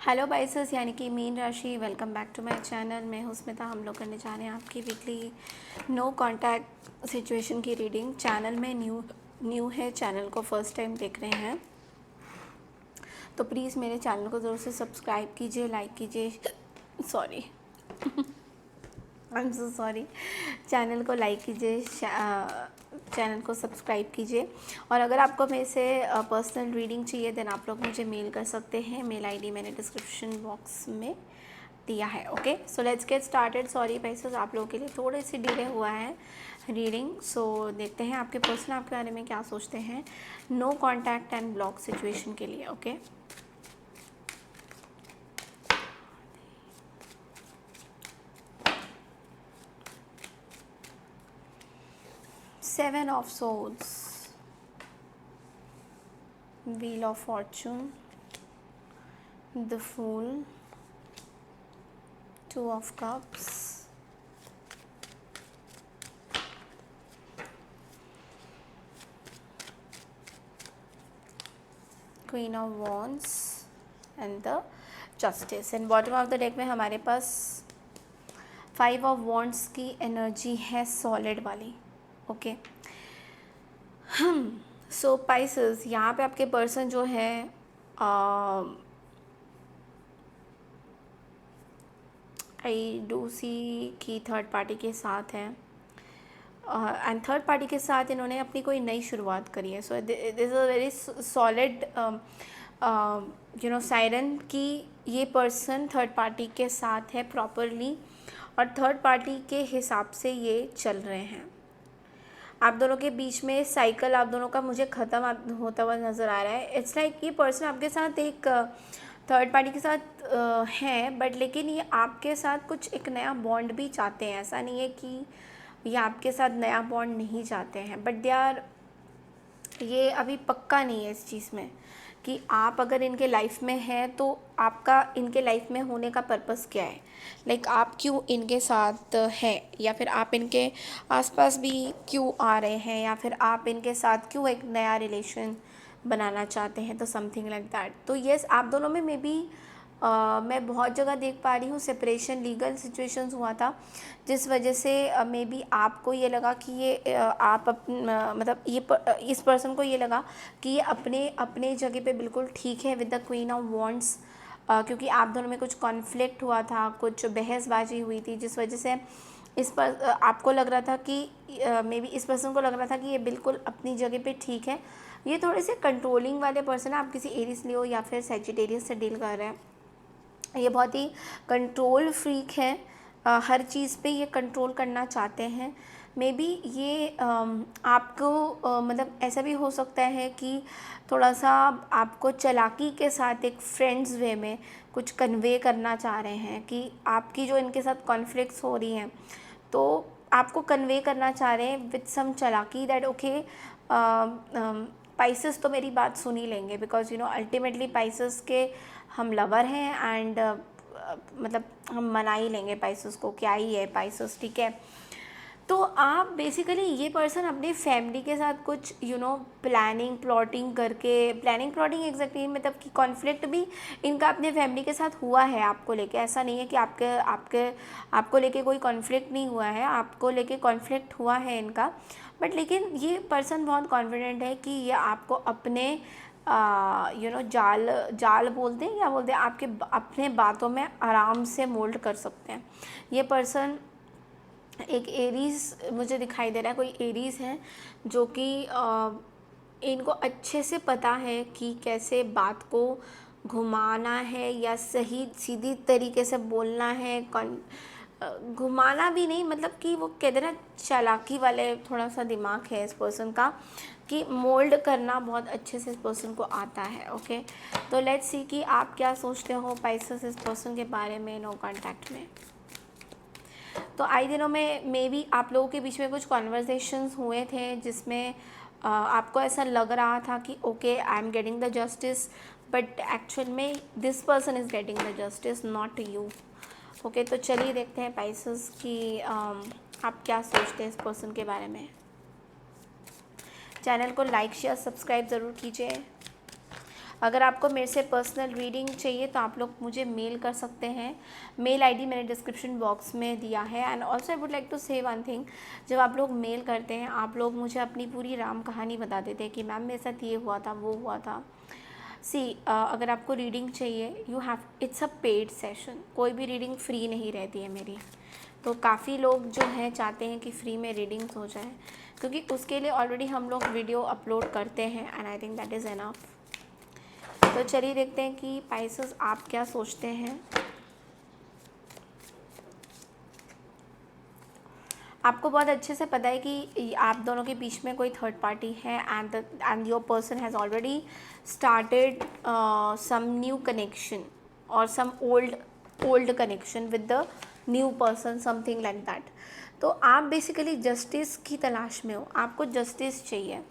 Hello biases यानी कि मीन राशि, welcome back to my channel. मैं हूं स्मिता। हम लोग करने जा रहे हैं आपकी वीकली नो कांटेक्ट सिचुएशन की रीडिंग। चैनल में न्यू है, चैनल को फर्स्ट टाइम देख रहे हैं तो प्लीज़ मेरे चैनल को ज़रूर से सब्सक्राइब कीजिए, लाइक कीजिए, sorry I am so sorry, channel को लाइक कीजिए, चैनल को सब्सक्राइब कीजिए। और अगर आपको मेरे से पर्सनल रीडिंग चाहिए देन आप लोग मुझे मेल कर सकते हैं। मेल आईडी मैंने डिस्क्रिप्शन बॉक्स में दिया है। Okay, so let's get started. Sorry पैसेस आप लोगों के लिए थोड़े से डिले हुआ है रीडिंग। सो देखते हैं आपके पर्सन आपके बारे में क्या सोचते हैं no contact and block situation के लिए। Okay, Seven of Swords, Wheel of Fortune, the Fool, Two of Cups, Queen of Wands and the Justice। And bottom of the deck में हमारे पास Five of Wands की energy है, solid वाली। Okay, सो Pisces यहाँ पे आपके पर्सन जो है आई डू सी कि थर्ड पार्टी के साथ है एंड थर्ड पार्टी के साथ इन्होंने अपनी कोई नई शुरुआत करी है। So this is a very solid siren कि ये पर्सन थर्ड पार्टी के साथ है प्रॉपरली और थर्ड पार्टी के हिसाब से ये चल रहे हैं। आप दोनों के बीच में साइकिल आप दोनों का मुझे ख़त्म होता हुआ नज़र आ रहा है। इट्स लाइक ये पर्सन आपके साथ एक थर्ड पार्टी के साथ है, बट लेकिन ये आपके साथ कुछ एक नया बॉन्ड भी चाहते हैं। ऐसा नहीं है कि ये आपके साथ नया बॉन्ड नहीं चाहते हैं, बट दे आर, ये अभी पक्का नहीं है इस चीज़ में कि आप अगर इनके लाइफ में हैं तो आपका इनके लाइफ में होने का पर्पस क्या है। लाइक आप क्यों इनके साथ हैं, या फिर आप इनके आसपास भी क्यों आ रहे हैं, या फिर आप इनके साथ क्यों एक नया रिलेशन बनाना चाहते हैं, तो समथिंग लाइक दैट। तो येस, आप दोनों में मे बी मैं बहुत जगह देख पा रही हूँ सेपरेशन, लीगल सिचुएशंस हुआ था जिस वजह से मे बी आपको ये लगा कि ये मतलब इस पर्सन को ये लगा कि ये अपने अपने जगह पे बिल्कुल ठीक है with the queen of wands, क्योंकि आप दोनों में कुछ कॉन्फ्लिक्ट हुआ था, कुछ बहसबाजी हुई थी जिस वजह से इस पर आपको लग रहा था कि मे बी इस पर्सन को लग रहा था कि ये बिल्कुल अपनी जगह पे ठीक है। ये थोड़े से कंट्रोलिंग वाले पर्सन है। आप किसी एरीज लियो या फिर सैजिटेरियस से डील कर रहे हैं। ये बहुत ही कंट्रोल फ्रीक है, हर चीज़ पे ये कंट्रोल करना चाहते हैं। मे बी ये आपको मतलब ऐसा भी हो सकता है कि थोड़ा सा आपको चालाकी के साथ एक फ्रेंड्स वे में कुछ कन्वे करना चाह रहे हैं कि आपकी जो इनके साथ कॉन्फ्लिक्ट्स हो रही हैं तो आपको कन्वे करना चाह रहे हैं विद सम चालाकी दैट ओके पाइसेस तो मेरी बात सुन ही लेंगे, बिकॉज अल्टीमेटली पाइसेस के हम लवर हैं एंड मतलब हम मना ही लेंगे पाइसेस को, क्या ही है पाइसेस, ठीक है। तो आप बेसिकली ये पर्सन अपनी फैमिली के साथ कुछ प्लानिंग प्लॉटिंग एग्जैक्टली मतलब कि कॉन्फ्लिक्ट भी इनका अपने फैमिली के साथ हुआ है आपको लेके। ऐसा नहीं है कि आपको लेके कोई कॉन्फ्लिक्ट नहीं हुआ है, आपको लेके कॉन्फ्लिक्ट हुआ है इनका, बट लेकिन ये पर्सन बहुत कॉन्फिडेंट है कि ये आपको अपने जाल बोलते हैं, क्या बोलते हैं, आपके अपने बातों में आराम से मोल्ड कर सकते हैं। ये पर्सन एक एरीज़ मुझे दिखाई दे रहा है, कोई एरीज़ है जो कि इनको अच्छे से पता है कि कैसे बात को घुमाना है या सही सीधी तरीके से बोलना है। घुमाना भी नहीं, मतलब कि वो कहते ना चालाकी वाले थोड़ा सा दिमाग है इस पर्सन का कि मोल्ड करना बहुत अच्छे से इस पर्सन को आता है। ओके, तो लेट्स सी कि आप क्या सोचते हो पाइसेस इस पर्सन के बारे में नो कांटेक्ट में। तो आई दिनों में मे बी आप लोगों के बीच में कुछ कॉन्वर्जेशंस हुए थे जिसमें आपको ऐसा लग रहा था कि okay I am getting the justice, but actual में this person is getting the justice, not you. Okay, तो चलिए देखते हैं पाइसेस कि आप क्या सोचते हैं इस पर्सन के बारे में। चैनल को लाइक शेयर सब्सक्राइब ज़रूर कीजिए। अगर आपको मेरे से पर्सनल रीडिंग चाहिए तो आप लोग मुझे मेल कर सकते हैं। मेल आईडी मैंने डिस्क्रिप्शन बॉक्स में दिया है। And also I would like to say one thing, जब आप लोग मेल करते हैं आप लोग मुझे अपनी पूरी राम कहानी बता देते हैं कि मैम मेरे साथ ये हुआ था, वो हुआ था। अगर आपको रीडिंग चाहिए, you have, it's a paid session, कोई भी रीडिंग फ्री नहीं रहती है मेरी। तो काफ़ी लोग जो हैं चाहते हैं कि फ्री में रीडिंग्स हो जाए, क्योंकि उसके लिए ऑलरेडी हम लोग वीडियो अपलोड करते हैं and I think that is enough. तो चलिए देखते हैं कि पाइसेस आप क्या सोचते हैं। आपको बहुत अच्छे से पता है कि आप दोनों के बीच में कोई थर्ड पार्टी है and your person has already started some new connection और some old connection with the new person, something like that. तो आप बेसिकली जस्टिस की तलाश में हो, आपको जस्टिस चाहिए।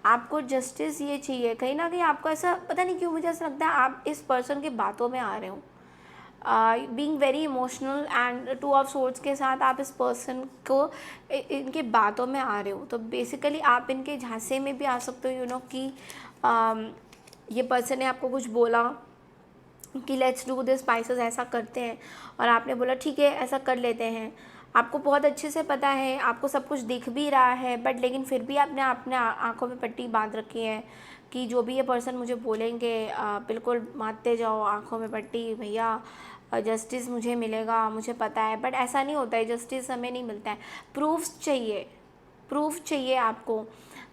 आपको जस्टिस ये चाहिए, कहीं ना कहीं आपको ऐसा पता नहीं क्यों मुझे ऐसा लगता है आप इस पर्सन की बातों में आ रहे हो, being very emotional and two of swords के साथ आप इस पर्सन को इनके बातों में आ रहे हो। तो बेसिकली आप इनके झांसे में भी आ सकते हो, कि ये पर्सन ने आपको कुछ बोला कि लेट्स डू दिस, पाइसेस ऐसा करते हैं, और आपने बोला ठीक है ऐसा कर लेते हैं। आपको बहुत अच्छे से पता है, आपको सब कुछ दिख भी रहा है, बट लेकिन फिर भी आपने अपने आँखों में पट्टी बांध रखी है कि जो भी ये पर्सन मुझे बोलेंगे बिल्कुल मानते जाओ, आँखों में पट्टी, भैया जस्टिस मुझे मिलेगा, मुझे पता है। बट ऐसा नहीं होता है, जस्टिस हमें नहीं मिलता है, प्रूफ्स चाहिए, प्रूफ चाहिए आपको।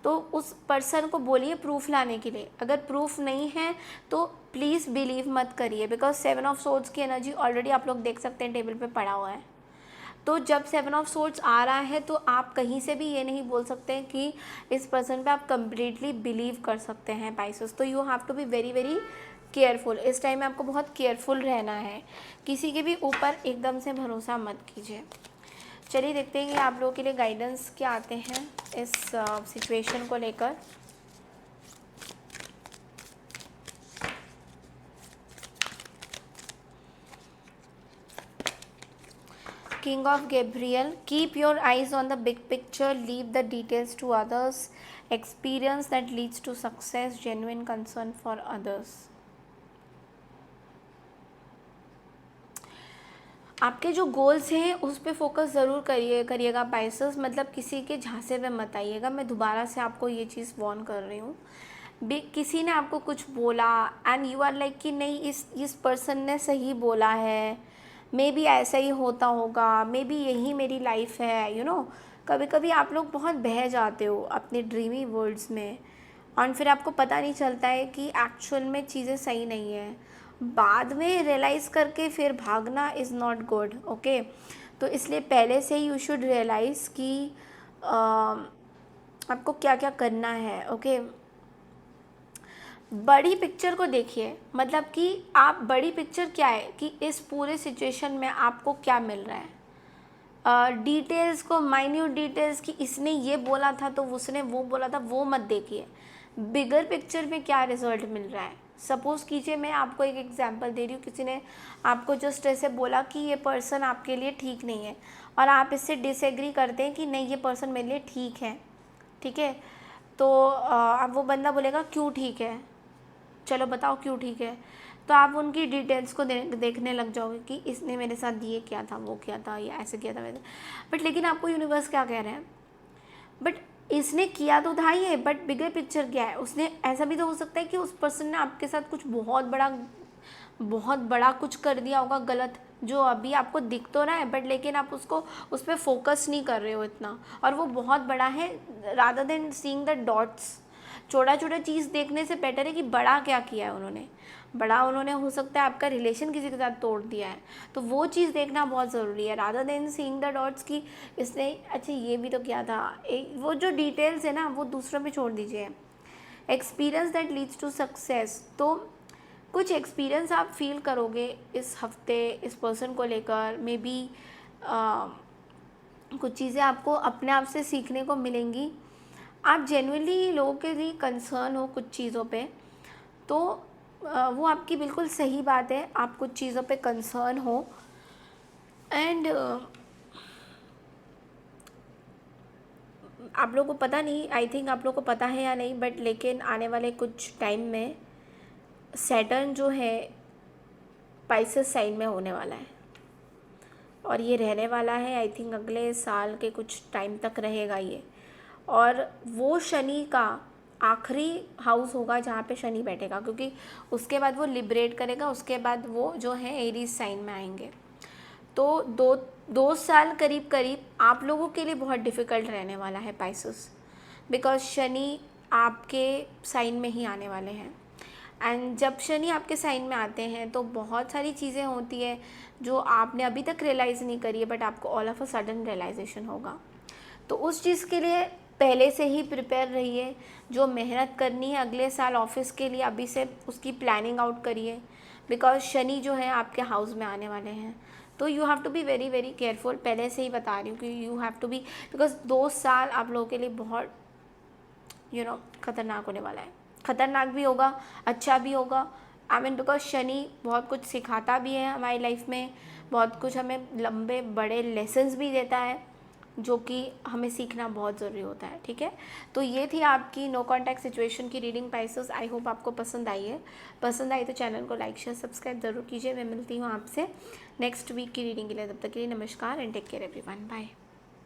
तो उस पर्सन को बोलिए प्रूफ लाने के लिए। अगर प्रूफ नहीं है तो प्लीज़ बिलीव मत करिए, बिकॉज 7 ऑफ सोर्ड्स की एनर्जी ऑलरेडी आप लोग देख सकते हैं टेबल पे पड़ा हुआ है। तो जब 7 ऑफ सोर्ड्स आ रहा है तो आप कहीं से भी ये नहीं बोल सकते कि इस पर्सन पे आप कंप्लीटली बिलीव कर सकते हैं पाइसेस। तो you have to be very very careful. इस टाइम में आपको बहुत केयरफुल रहना है, किसी के भी ऊपर एकदम से भरोसा मत कीजिए। चलिए देखते हैं कि आप लोगों के लिए गाइडेंस क्या आते हैं इस सिचुएशन को लेकर। King of Gabriel, keep your eyes on the big picture, leave the details to others, experience that leads to success, genuine concern for others. आपके जो गोल्स हैं उस पर फोकस ज़रूर करिएगा पाइसेस, मतलब किसी के झांसे में मत आइएगा। मैं दोबारा से आपको ये चीज़ वॉर्न कर रही हूँ। किसी ने आपको कुछ बोला एंड यू आर लाइक कि नहीं, इस पर्सन ने सही बोला है, मे बी ऐसा ही होता होगा, मे बी यही मेरी लाइफ है, कभी कभी आप लोग बहुत बह जाते हो अपने ड्रीमी वर्ल्ड्स में और फिर आपको पता नहीं चलता है कि एक्चुअल में चीज़ें सही नहीं है। बाद में रियलाइज़ करके फिर भागना इज़ नॉट गुड, ओके। तो इसलिए पहले से ही यू शुड रियलाइज़ कि आपको क्या क्या करना है, ओके। बड़ी पिक्चर को देखिए, मतलब कि आप बड़ी पिक्चर क्या है कि इस पूरे सिचुएशन में आपको क्या मिल रहा है। डिटेल्स को, माइन्यूट डिटेल्स कि इसने ये बोला था तो उसने वो बोला था, वो मत देखिए। बिगर पिक्चर में क्या रिजल्ट मिल रहा है। सपोज़ कीजिए, मैं आपको एक एग्जांपल दे रही हूँ, किसी ने आपको जस्ट ऐसे बोला कि ये पर्सन आपके लिए ठीक नहीं है और आप इससे डिसएग्री करते हैं कि नहीं ये पर्सन मेरे लिए ठीक है, ठीक है। तो अब वो बंदा बोलेगा क्यों ठीक है, चलो बताओ क्यों ठीक है। तो आप उनकी डिटेल्स को देखने लग जाओगे कि इसने मेरे साथ ये किया था, वो किया था, ये ऐसे किया था वैसे। बट लेकिन आपको यूनिवर्स क्या कह रहे हैं, बट इसने किया तो था ये, बट बिगर पिक्चर क्या है। उसने ऐसा भी तो हो सकता है कि उस पर्सन ने आपके साथ कुछ बहुत बड़ा कुछ कर दिया होगा गलत, जो अभी आपको दिख तो रहा है, बट लेकिन आप उस पर फोकस नहीं कर रहे हो इतना, और वो बहुत बड़ा है। Rather than seeing the dots, छोटा छोटा चीज़ देखने से बेटर है कि बड़ा क्या किया है उन्होंने। बड़ा उन्होंने हो सकता है आपका रिलेशन किसी के साथ तोड़ दिया है, तो वो चीज़ देखना बहुत ज़रूरी है, rather than seeing the dots कि इसने अच्छा ये भी तो किया था। वो जो डिटेल्स है ना वो दूसरों में छोड़ दीजिए। Experience that leads to success, तो कुछ एक्सपीरियंस आप फील करोगे इस हफ्ते इस पर्सन को लेकर। मे बी कुछ चीज़ें आपको अपने आप से सीखने को मिलेंगी। आप जेन्युइनली लोगों के लिए कंसर्न हो कुछ चीज़ों पे, तो वो आपकी बिल्कुल सही बात है, आप कुछ चीज़ों पे कंसर्न हो। एंड आप लोगों को पता नहीं, आई थिंक आप लोगों को पता है या नहीं, बट लेकिन आने वाले कुछ टाइम में सैटर्न जो है पाइसेस साइन में होने वाला है और ये रहने वाला है, आई थिंक अगले साल के कुछ टाइम तक रहेगा ये। और वो शनि का आखिरी हाउस होगा जहाँ पे शनि बैठेगा, क्योंकि उसके बाद वो लिबरेट करेगा, उसके बाद वो जो है एरीज साइन में आएंगे। तो दो साल करीब करीब आप लोगों के लिए बहुत डिफ़िकल्ट रहने वाला है पाइसेस, बिकॉज शनि आपके साइन में ही आने वाले हैं। एंड जब शनि आपके साइन में आते हैं तो बहुत सारी चीज़ें होती है जो आपने अभी तक रियलाइज़ नहीं करी है, बट आपको all of a sudden realization होगा। तो उस चीज़ के लिए पहले से ही प्रिपेयर रहिए। जो मेहनत करनी है अगले साल ऑफिस के लिए, अभी से उसकी प्लानिंग आउट करिए, बिकॉज शनि जो है आपके हाउस में आने वाले हैं। तो you have to be very very careful, पहले से ही बता रही हूँ कि you have to be, because 2 साल आप लोगों के लिए बहुत खतरनाक होने वाला है। खतरनाक भी होगा, अच्छा भी होगा। आई मीन बिकॉज शनि बहुत कुछ सिखाता भी है हमारी लाइफ में, बहुत कुछ हमें लंबे बड़े लेसन्स भी देता है जो कि हमें सीखना बहुत ज़रूरी होता है। ठीक है, तो ये थी आपकी नो कॉन्टैक्ट सिचुएशन की रीडिंग पाइसेस। आई होप आपको पसंद आई है। पसंद आई तो चैनल को लाइक शेयर सब्सक्राइब ज़रूर कीजिए। मैं मिलती हूँ आपसे नेक्स्ट वीक की रीडिंग के लिए। तब तक के लिए नमस्कार and take care everyone, bye.